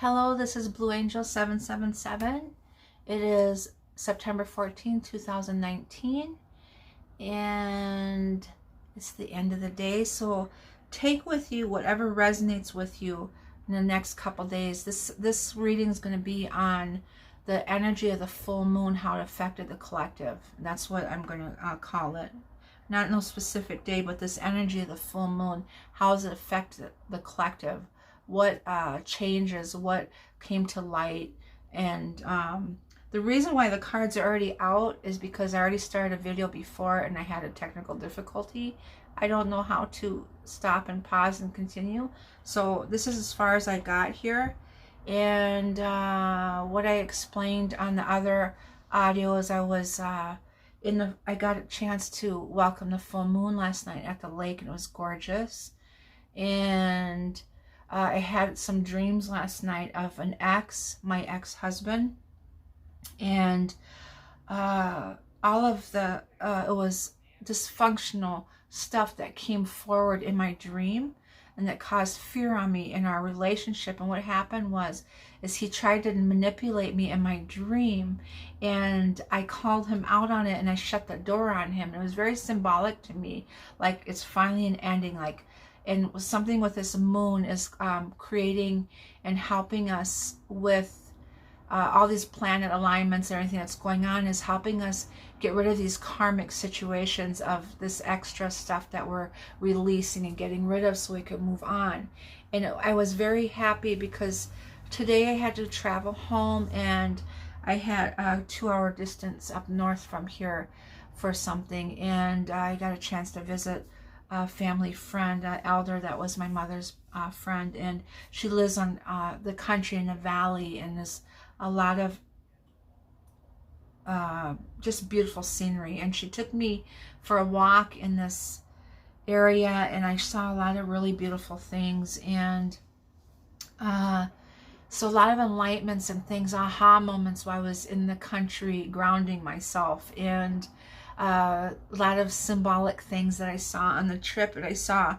Hello, this is Blue Angel 777. It is September 14, 2019, and it's the end of the day. So take with you whatever resonates with you in the next couple days. This reading is going to be on the energy of the full moon, how it affected the collective. That's what I'm going to call it. Not no specific day, but this energy of the full moon, how has it affected the collective? What changes, what came to light. And the reason why the cards are already out is because I already started a video before and I had a technical difficulty. I don't know how to stop and pause and continue. So this is as far as I got here. And what I explained on the other audio is I was I got a chance to welcome the full moon last night at the lake, and it was gorgeous. And I had some dreams last night of an ex, my ex-husband, and all of the, it was dysfunctional stuff that came forward in my dream and that caused fear on me in our relationship. And what happened is he tried to manipulate me in my dream, and I called him out on it and I shut the door on him. It was very symbolic to me, like it's finally an ending, like. And something with this moon is creating and helping us with all these planet alignments and everything that's going on, is helping us get rid of these karmic situations of this extra stuff that we're releasing and getting rid of so we can move on. And I was very happy because today I had to travel home, and I had a 2-hour distance up north from here for something, and I got a chance to visit a family friend, an elder that was my mother's friend, and she lives on the country in a valley, and there's a lot of just beautiful scenery. And she took me for a walk in this area, and I saw a lot of really beautiful things, and so a lot of enlightenments and things, aha moments while I was in the country grounding myself. And a lot of symbolic things that I saw on the trip. And I saw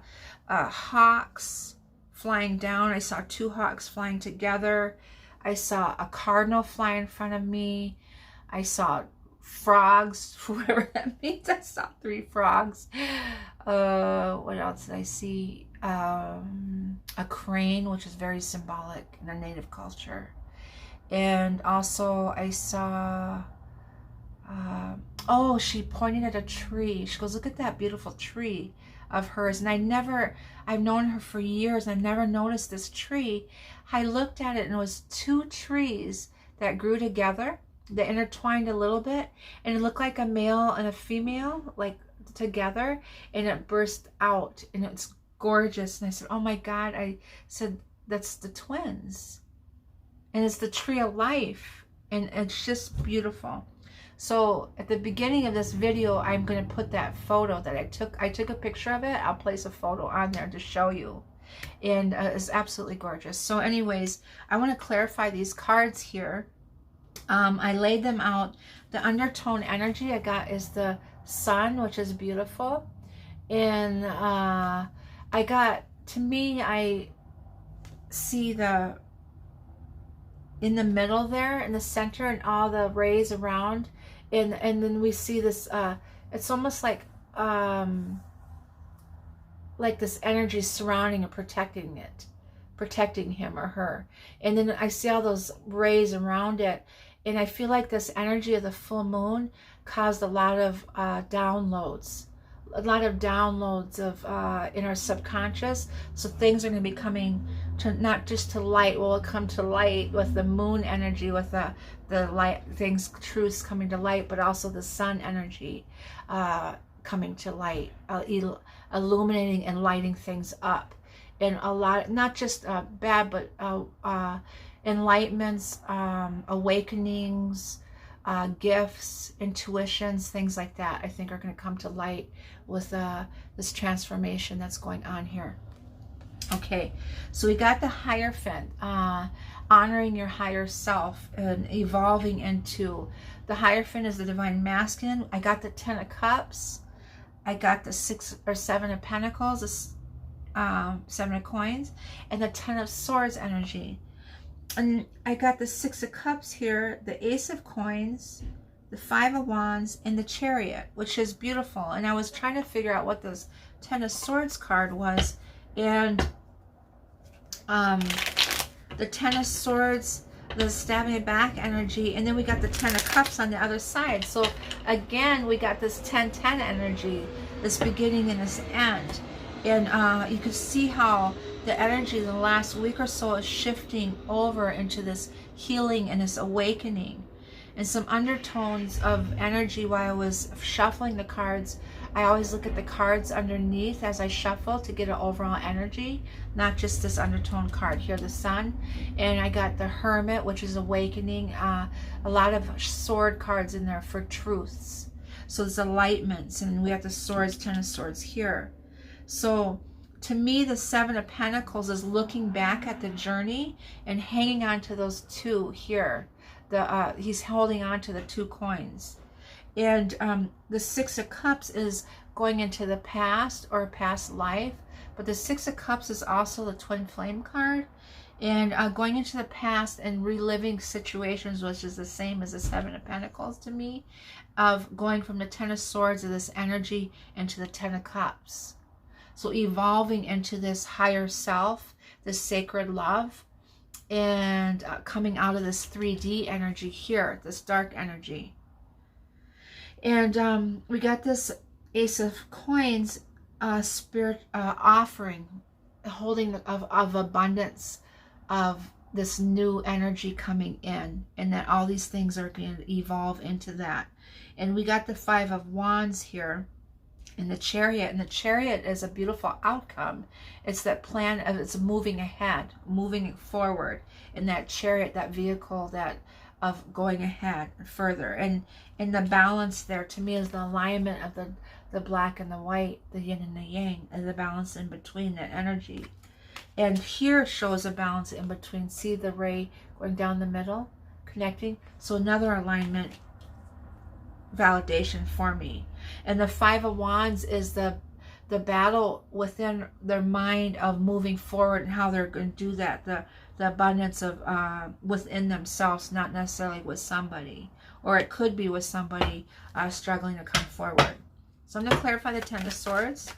hawks flying down. I saw 2 hawks flying together. I saw a cardinal fly in front of me. I saw frogs, whatever that means. I saw 3 frogs. What else did I see? A crane, which is very symbolic in the native culture. And also I saw oh, she pointed at a tree. She goes, look at that beautiful tree of hers. And I've known her for years, and I've never noticed this tree. I looked at it, and it was 2 trees that grew together. They intertwined a little bit, and it looked like a male and a female, like together, and it burst out, and it's gorgeous. And I said, oh my God, I said, that's the twins. And it's the tree of life, and it's just beautiful. So at the beginning of this video, I'm going to put that photo that I took. I took a picture of it. I'll place a photo on there to show you. And it's absolutely gorgeous. So anyways, I want to clarify these cards here. I laid them out. The undertone energy I got is the sun, which is beautiful. And I got, to me, I see in the middle there, in the center, and all the rays around. And then we see this, it's almost like this energy surrounding and protecting it, protecting him or her. And then I see all those rays around it. And I feel like this energy of the full moon caused a lot of downloads of in our subconscious. So things are going to be coming to, not just to light, will come to light with the moon energy, with the light, things, truths coming to light, but also the sun energy coming to light, illuminating and lighting things up. And a lot, not just bad, but enlightenments, awakenings, gifts, intuitions, things like that, I think are going to come to light with this transformation that's going on here. Okay, so we got the Hierophant, honoring your higher self and evolving into. The Hierophant is the divine masculine. I got the 10 of Cups. I got the 6 or 7 of Pentacles, the 7 of Coins, and the 10 of Swords energy. And I got the Six of Cups here, the Ace of Coins, the Five of Wands, and the Chariot, which is beautiful. And I was trying to figure out what this Ten of Swords card was. And the Ten of Swords, the stabbing it back energy, and then we got the Ten of Cups on the other side. So again, we got this 10-10 energy, this beginning and this end. And you can see how the energy in the last week or so is shifting over into this healing and this awakening. And some undertones of energy while I was shuffling the cards. I always look at the cards underneath as I shuffle to get an overall energy, not just this undertone card here, the Sun. And I got the Hermit, which is awakening, a lot of sword cards in there for truths. So there's enlightenments, and we have the swords, Ten of Swords here. So to me, the Seven of Pentacles is looking back at the journey and hanging on to those two here. He's holding on to the 2 coins. And the Six of Cups is going into the past or past life. But the Six of Cups is also the Twin Flame card. And going into the past and reliving situations, which is the same as the Seven of Pentacles to me, of going from the Ten of Swords of this energy into the Ten of Cups. So evolving into this higher self, this sacred love, and coming out of this 3D energy here, this dark energy. And we got this Ace of Coins, spirit offering, holding of abundance, of this new energy coming in, and that all these things are going to evolve into that. And we got the Five of Wands here in the Chariot, and the Chariot is a beautiful outcome. It's that plan of it's moving ahead, moving forward in that chariot, that vehicle that of going ahead further. And in the balance there to me is the alignment of the black and the white, the yin and the yang, and the balance in between, that energy. And here shows a balance in between. See the ray going down the middle, connecting. So another alignment validation for me. And the Five of Wands is the battle within their mind of moving forward and how they're going to do that. The abundance of within themselves, not necessarily with somebody, or it could be with somebody struggling to come forward. So I'm going to clarify the Ten of Swords,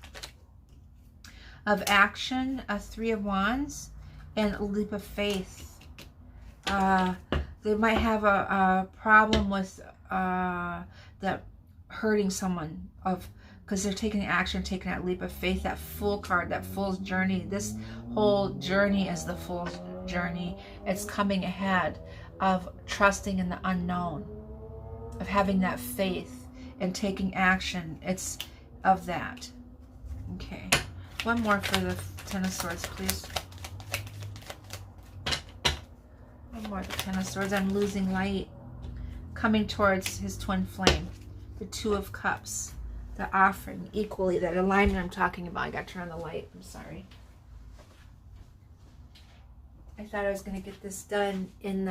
of action, a Three of Wands, and a leap of faith. They might have a problem with that hurting someone, because they're taking action, taking that leap of faith, that Fool card, that Fool's journey. This whole journey is the Fool's journey. It's coming ahead of trusting in the unknown, of having that faith and taking action. It's of that. Okay. One more for the Ten of Swords, please. One more, the Ten of Swords. I'm losing light. Coming towards his twin flame. The Two of Cups. The offering equally. That alignment I'm talking about. I got to turn on the light. I'm sorry. I thought I was going to get this done in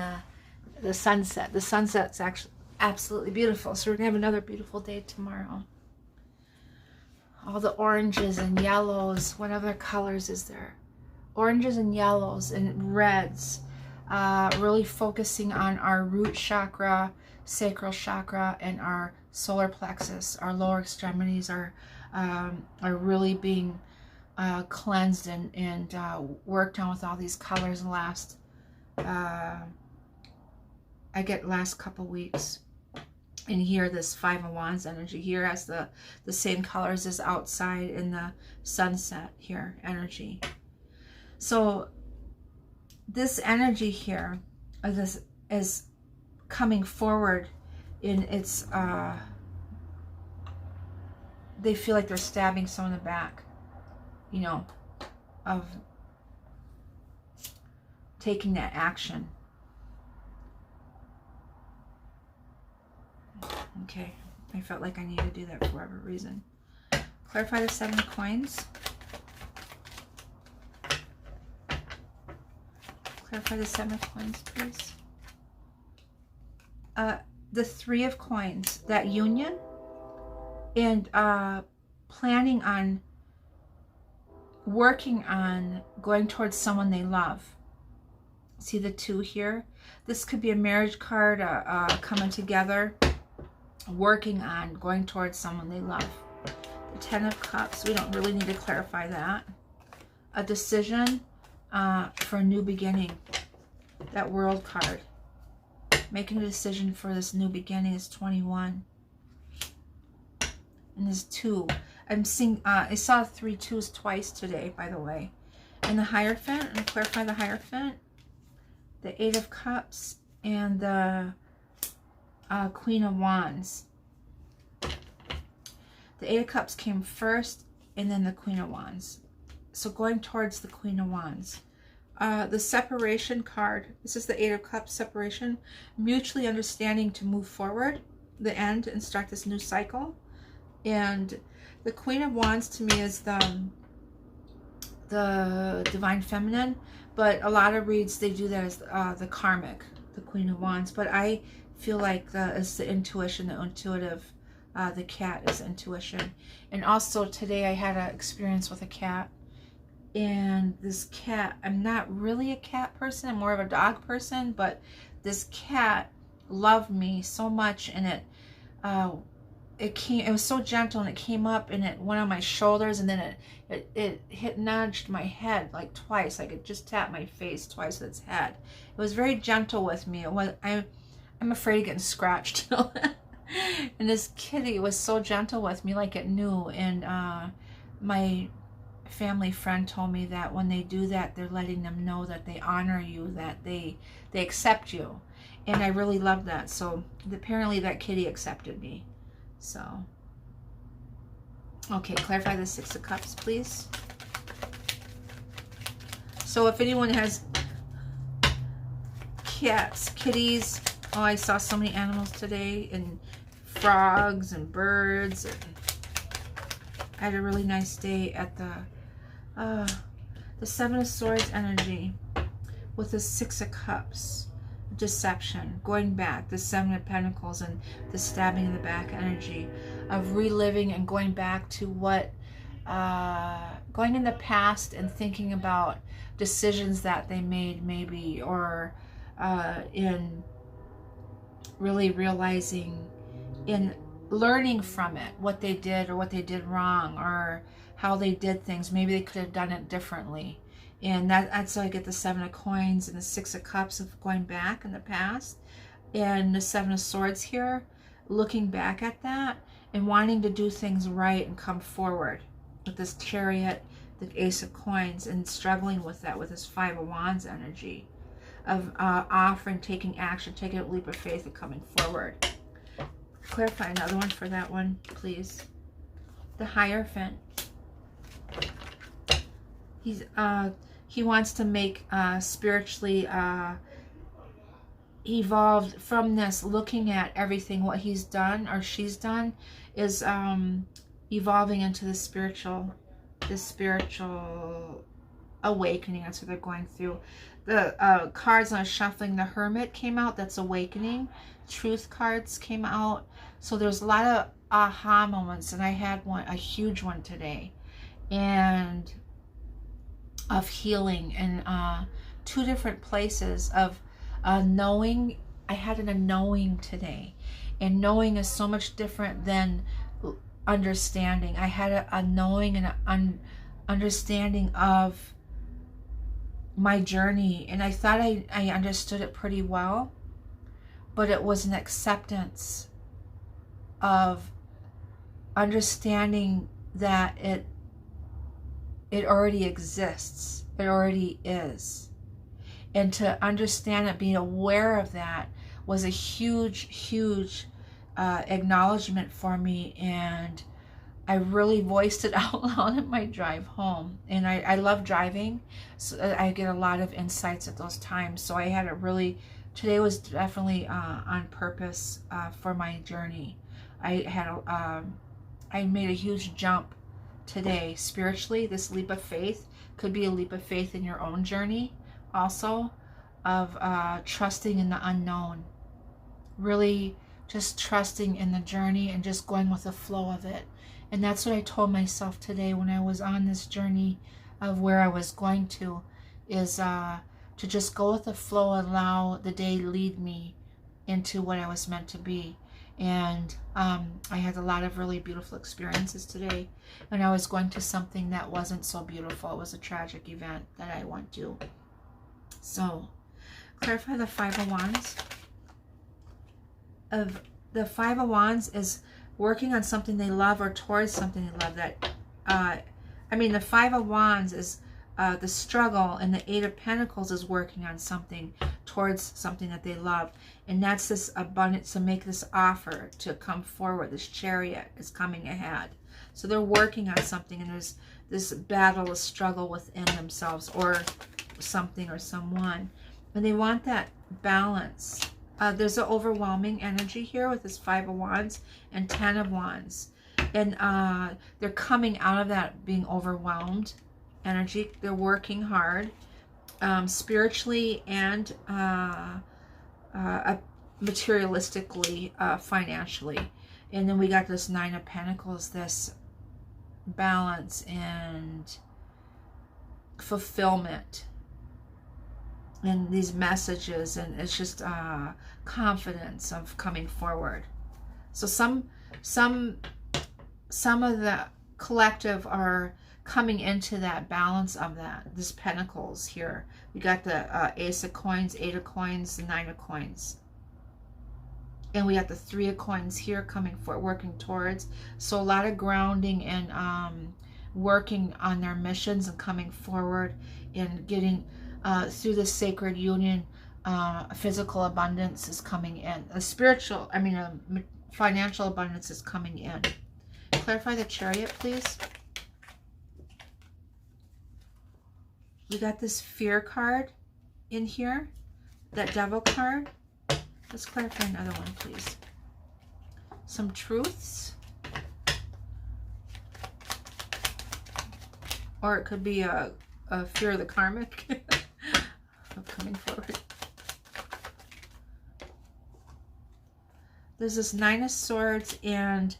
the sunset. The sunset's actually absolutely beautiful. So we're going to have another beautiful day tomorrow. All the oranges and yellows. What other colors is there? Oranges and yellows and reds. Really focusing on our root chakra, sacral chakra, and our solar plexus. Our lower extremities are really being cleansed and worked on with all these colors last couple weeks. And here, this Five of Wands energy here has the same colors as outside in the sunset here energy. So this energy here is coming forward in its they feel like they're stabbing someone in the back, you know, of taking that action. Okay, I felt like I needed to do that for whatever reason. Clarify the Seven of Coins. Clarify the Seven of Coins, please. The Three of Coins, that union, and planning on working on going towards someone they love. See the 2 here? This could be a marriage card, coming together, working on, going towards someone they love. The 10 of Cups, we don't really need to clarify that. A decision for a new beginning. That World card. Making a decision for this new beginning is 21. And there's 2. I'm seeing, I saw 3 2s twice today, by the way. And the Hierophant, and clarify the Hierophant. The 8 of Cups and the Queen of Wands. The 8 of Cups came first, and then the Queen of Wands. So going towards the Queen of Wands. The separation card. This is the 8 of Cups, separation. Mutually understanding to move forward, the end, and start this new cycle. And the Queen of Wands to me is the Divine Feminine. But a lot of reads, they do that as the karmic, the Queen of Wands. But I feel like it's the intuition, the intuitive. The cat is intuition. And also today I had an experience with a cat. And this cat, I'm not really a cat person. I'm more of a dog person. But this cat loved me so much. And it was so gentle, and it came up and it went on my shoulders, and then it nudged my head like twice, like it just tapped my face twice with its head. It was very gentle with me. I'm afraid of getting scratched. And this kitty was so gentle with me, like it knew. And my family friend told me that when they do that, they're letting them know that they honor you, that they accept you. And I really loved that. So apparently that kitty accepted me. So, okay, clarify the 6 of Cups, please. So if anyone has cats, kitties, oh, I saw so many animals today, and frogs and birds. And I had a really nice day at the 7 of Swords energy with the 6 of Cups. Deception, going back, the 7 of Pentacles, and the stabbing in the back energy of reliving and going back to what, going in the past and thinking about decisions that they made maybe, or in really realizing, in learning from it, what they did or what they did wrong, or how they did things. Maybe they could have done it differently. And that's how I get the 7 of Coins and the 6 of Cups of going back in the past. And the 7 of Swords here, looking back at that and wanting to do things right and come forward. With this Chariot, the Ace of Coins, and struggling with that with this 5 of Wands energy. Of offering, taking action, taking a leap of faith and coming forward. Clarify another one for that one, please. The Hierophant. He wants to make spiritually evolved from this, looking at everything, what he's done or she's done, is evolving into the spiritual awakening. That's what they're going through. The cards on shuffling, the Hermit came out. That's awakening. Truth cards came out. So there's a lot of aha moments, and I had one, a huge one today, and of healing, and 2 different places of knowing. I had a knowing today, and knowing is so much different than understanding. I had a knowing and an understanding of my journey, and I thought I understood it pretty well, but it was an acceptance of understanding that it already exists. It already is. And to understand it, being aware of that, was a huge, huge acknowledgement for me. And I really voiced it out loud at my drive home. And I love driving, so I get a lot of insights at those times. So I had a really, today was definitely on purpose for my journey. I made a huge jump today spiritually. This leap of faith could be a leap of faith in your own journey also, of trusting in the unknown, really just trusting in the journey and just going with the flow of it. And that's what I told myself today when I was on this journey of where I was going to, is to to just go with the flow and allow the day lead me into what I was meant to be. And I had a lot of really beautiful experiences today. And I was going to something that wasn't so beautiful. It was a tragic event that I went to. So, clarify the Five of Wands. The Five of Wands is working on something they love or towards something they love. That, the Five of Wands is the struggle, and the Eight of Pentacles is working on something towards something that they love. And that's this abundance to make this offer to come forward. This Chariot is coming ahead. So they're working on something, and there's this battle, a struggle within themselves or something or someone. And they want that balance. There's an overwhelming energy here with this Five of Wands and Ten of Wands. And they're coming out of that being overwhelmed energy. They're working hard spiritually and materialistically, financially. And then we got this Nine of Pentacles, this balance and fulfillment, and these messages, and it's just confidence of coming forward. So some of the collective are coming into that balance of that. This Pentacles here. We got the Ace of Coins, Eight of Coins, the Nine of Coins. And we got the Three of Coins here coming for working towards. So a lot of grounding and working on their missions and coming forward and getting through the sacred union. Physical abundance is coming in. Financial abundance is coming in. Clarify the Chariot, please. We got this Fear card in here, that Devil card. Let's clarify another one, please. Some truths. Or it could be a fear of the karmic of coming forward. There's this Nine of Swords and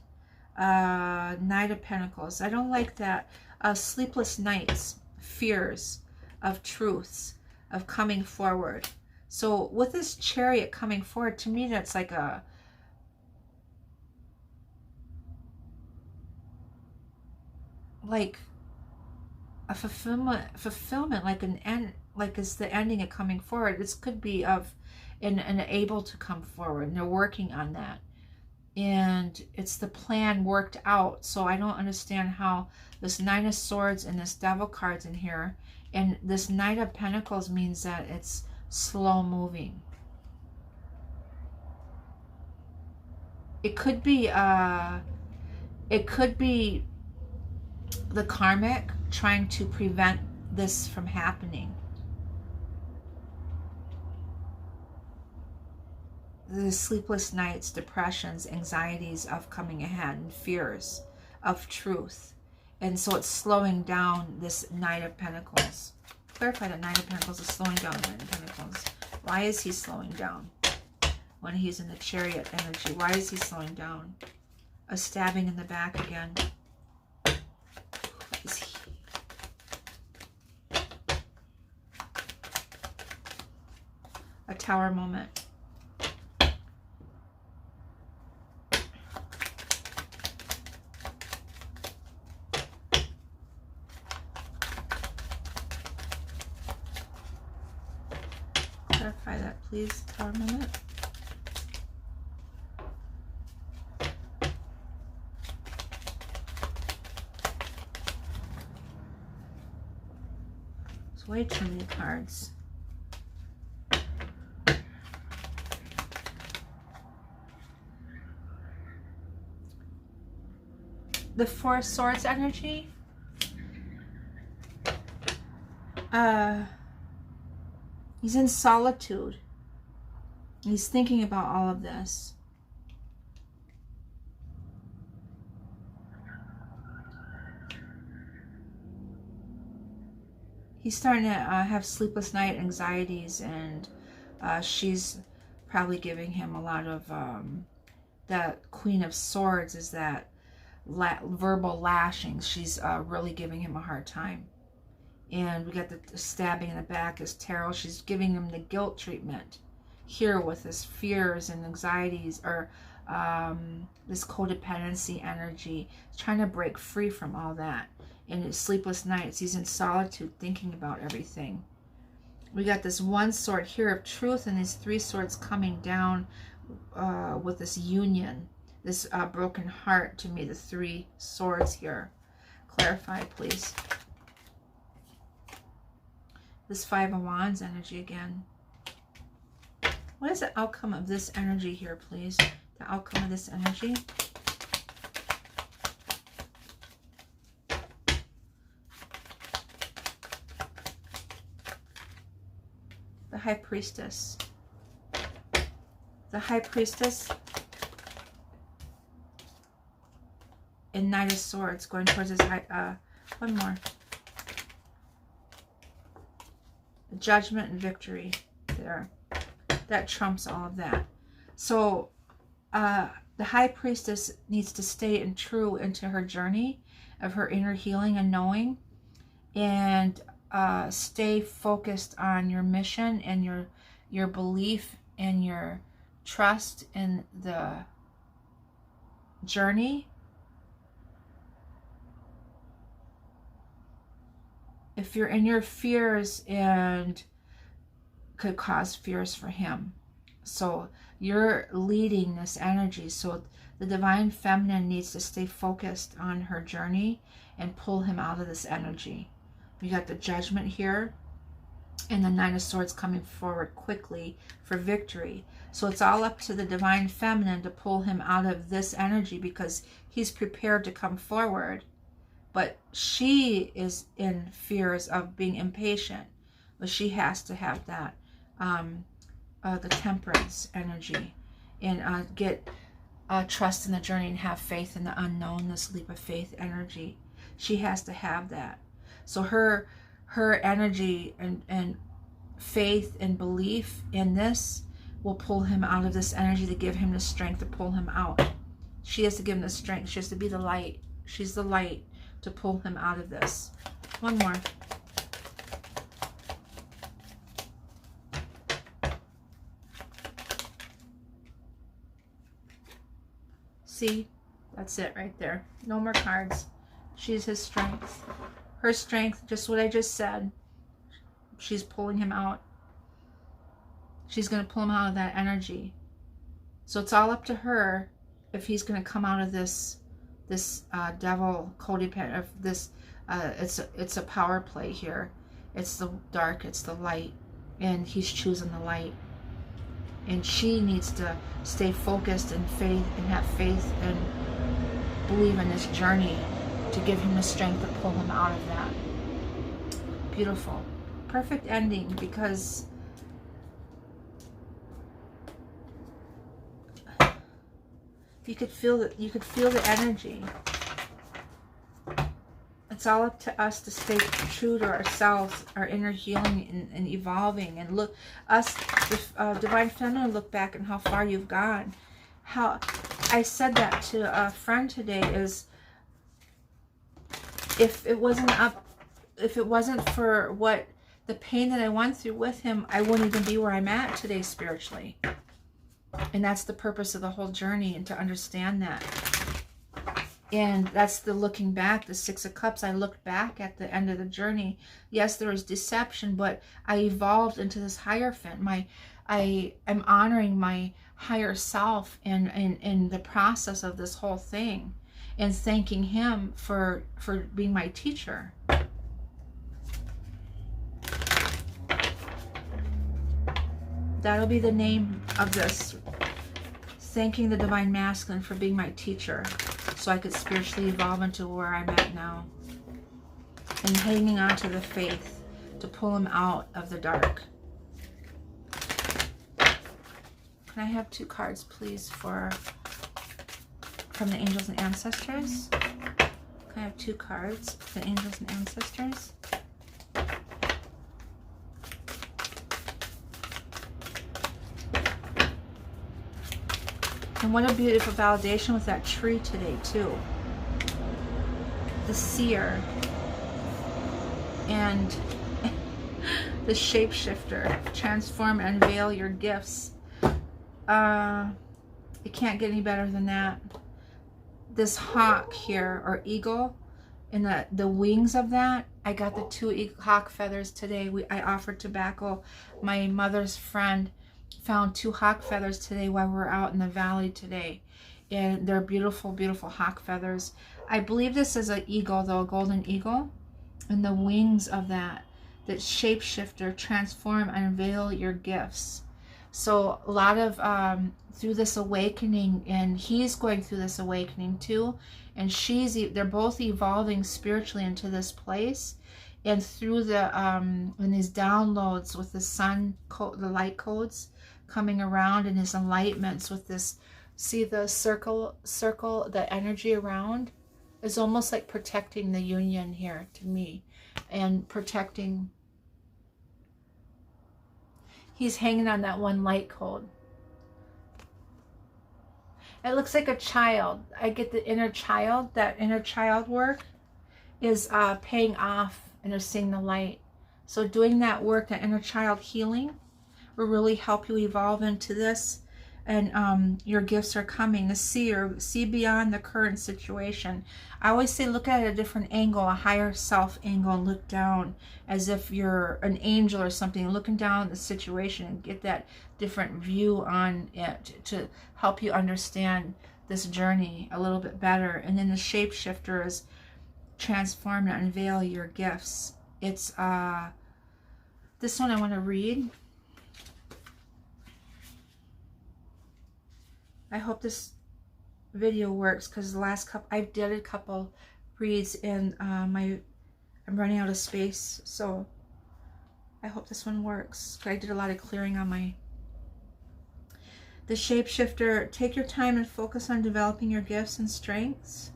Knight of Pentacles. I don't like that. Sleepless nights, fears of truths, of coming forward. So with this Chariot coming forward, to me that's like a fulfillment, like an end, like it's the ending of coming forward. This could be of and able to come forward, and they're working on that. And it's the plan worked out. So I don't understand how this Nine of Swords and this Devil card's in here, and this Knight of Pentacles means that it's slow moving. It could be the karmic trying to prevent this from happening. The sleepless nights, depressions, anxieties of coming ahead, and fears of truth. And so it's slowing down this Knight of Pentacles. Clarify that Knight of Pentacles is slowing down the Knight of Pentacles. Why is he slowing down when he's in the Chariot energy? Why is he slowing down? A stabbing in the back again. What is he? A Tower moment. Clarify that, please. Tower moment. It's way too many cards. The Four of Swords energy. He's in solitude. He's thinking about all of this. He's starting to have sleepless night anxieties, and she's probably giving him a lot of that Queen of Swords is that verbal lashings. She's really giving him a hard time. And we got the stabbing in the back is tarot. She's giving him the guilt treatment here with his fears and anxieties, or this codependency energy. He's trying to break free from all that. In his sleepless nights, he's in solitude thinking about everything. We got this one sword here of truth, and these three swords coming down with this union, this broken heart. To me, the three swords here. Clarify, please. This Five of Wands energy again. What is the outcome of this energy here, please? The outcome of this energy. The High Priestess. The High Priestess and Knight of Swords going towards his high, one more. Judgment and victory there. That trumps all of that. So the High Priestess needs to stay true into her journey of her inner healing and knowing, and stay focused on your mission and your belief and your trust in the journey. If you're in your fears, and could cause fears for him. So you're leading this energy. So the Divine Feminine needs to stay focused on her journey and pull him out of this energy. We got the Judgment here and the Nine of Swords coming forward quickly for victory. So it's all up to the Divine Feminine to pull him out of this energy, because he's prepared to come forward. But she is in fears of being impatient. But she has to have that, the Temperance energy. And get trust in the journey and have faith in the unknown, this leap of faith energy. She has to have that. So her energy and faith and belief in this will pull him out of this energy, to give him the strength to pull him out. She has to give him the strength. She has to be the light. She's the light to pull him out of this. One more. See, that's it right there. No more cards. She's his strength. Her strength, just what I just said. She's pulling him out. She's going to pull him out of that energy. So it's all up to her if he's going to come out of this devil codependent of this. It's a power play here. It's the dark, it's the light, and he's choosing the light. And she needs to stay focused in faith and have faith and believe in this journey to give him the strength to pull him out of that. Beautiful. Perfect ending, because you could feel the energy. It's all up to us to stay true to ourselves, our inner healing and evolving, and look us, Divine Feminine, look back and how far you've gone. How I said that to a friend today is, if it wasn't for what the pain that I went through with him, I wouldn't even be where I'm at today spiritually. And that's the purpose of the whole journey, and to understand that. And that's the looking back, the Six of Cups. I looked back at the end of the journey. Yes, there was deception, but I evolved into this Hierophant. I'm honoring my higher self in the process of this whole thing, and thanking him for being my teacher. That'll be the name of this. Thanking the Divine Masculine for being my teacher, so I could spiritually evolve into where I'm at now. And hanging on to the faith to pull him out of the dark. Can I have 2 cards, please, from the Angels and Ancestors? Can I have 2 cards for the Angels and Ancestors? And what a beautiful validation with that tree today, too. The Seer. And the shapeshifter, transform and unveil your gifts. It can't get any better than that. This hawk here, or eagle, and the wings of that, I got the 2 hawk feathers today. I offered tobacco. My mother's friend found 2 hawk feathers today while we were out in the valley today. And they're beautiful, beautiful hawk feathers. I believe this is an eagle, though, a golden eagle. And the wings of that shapeshifter, transform and unveil your gifts. So a lot of through this awakening, and he's going through this awakening too, and they're both evolving spiritually into this place. And through the and these downloads with the sun the light codes coming around, and his enlightenments with this, see the circle, the energy around is almost like protecting the union here to me, and protecting. He's hanging on that one light code. It looks like a child. I get the inner child. That inner child work is paying off, and they're seeing the light. So doing that work, that inner child healing, will really help you evolve into this. And your gifts are coming. The seer, see beyond the current situation. I always say look at it at a different angle, a higher self angle, and look down as if you're an angel or something, looking down at the situation and get that different view on it to help you understand this journey a little bit better. And then the shapeshifter is transform and unveil your gifts. It's this one I want to read. I hope this video works, because the last couple, I did a couple reads, and I'm running out of space, so I hope this one works. I did a lot of clearing on my... The shapeshifter, take your time and focus on developing your gifts and strengths.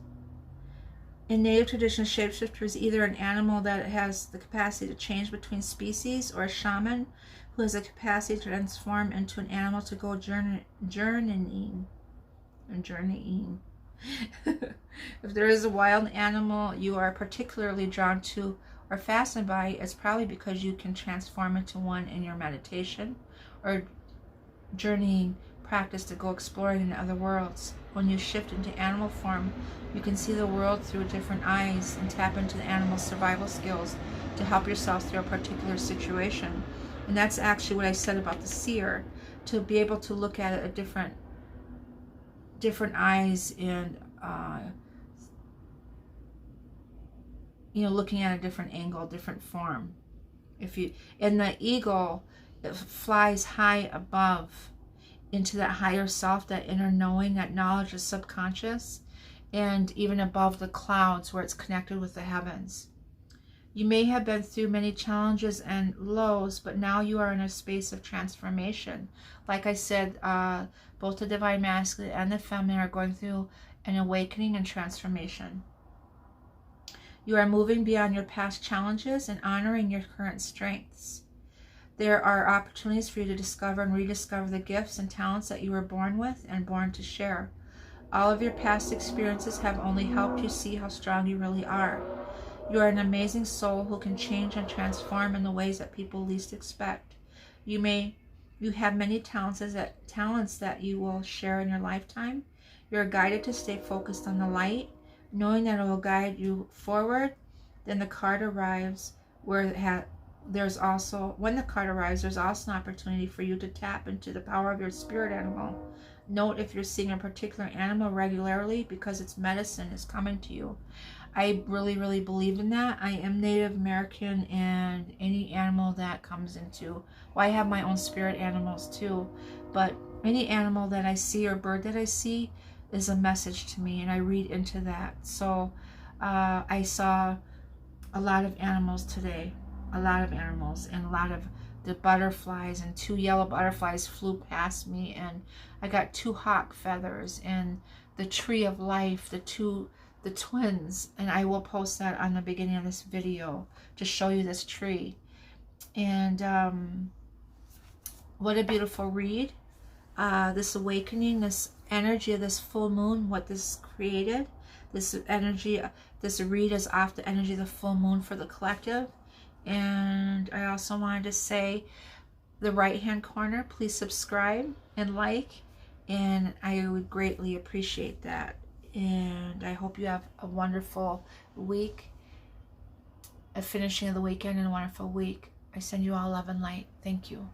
In Native tradition, a shapeshifter is either an animal that has the capacity to change between species, or a shaman who has the capacity to transform into an animal to go journeying. If there is a wild animal you are particularly drawn to or fascinated by, it's probably because you can transform into one in your meditation or journeying practice to go exploring in other worlds. When you shift into animal form, you can see the world through different eyes and tap into the animal's survival skills to help yourself through a particular situation. And that's actually what I said about the seer, to be able to look at it at different eyes, and looking at a different angle, different form. And the eagle, it flies high above into that higher self, that inner knowing, that knowledge is subconscious, and even above the clouds where it's connected with the heavens. You may have been through many challenges and lows, but now you are in a space of transformation. Like I said, both the divine masculine and the feminine are going through an awakening and transformation. You are moving beyond your past challenges and honoring your current strengths. There are opportunities for you to discover and rediscover the gifts and talents that you were born with and born to share. All of your past experiences have only helped you see how strong you really are. You are an amazing soul who can change and transform in the ways that people least expect. You have many talents that you will share in your lifetime. You are guided to stay focused on the light, knowing that it will guide you forward. Then the card arrives when the card arrives, there's also an opportunity for you to tap into the power of your spirit animal. Note if you're seeing a particular animal regularly, because its medicine is coming to you. I really, really believe in that. I am Native American, and any animal that comes into, I have my own spirit animals too, but any animal that I see or bird that I see is a message to me, and I read into that. So I saw a lot of animals today, and a lot of the butterflies, and 2 yellow butterflies flew past me, and I got 2 hawk feathers, and the tree of life, the twins, and I will post that on the beginning of this video to show you this tree. And what a beautiful read. This awakening, this energy of this full moon, what this created, this energy, this read is off the energy of the full moon for the collective. And I also wanted to say, the right hand corner, please subscribe and like, and I would greatly appreciate that. And I hope you have a wonderful week, a finishing of the weekend, and a wonderful week. I send you all love and light. Thank you.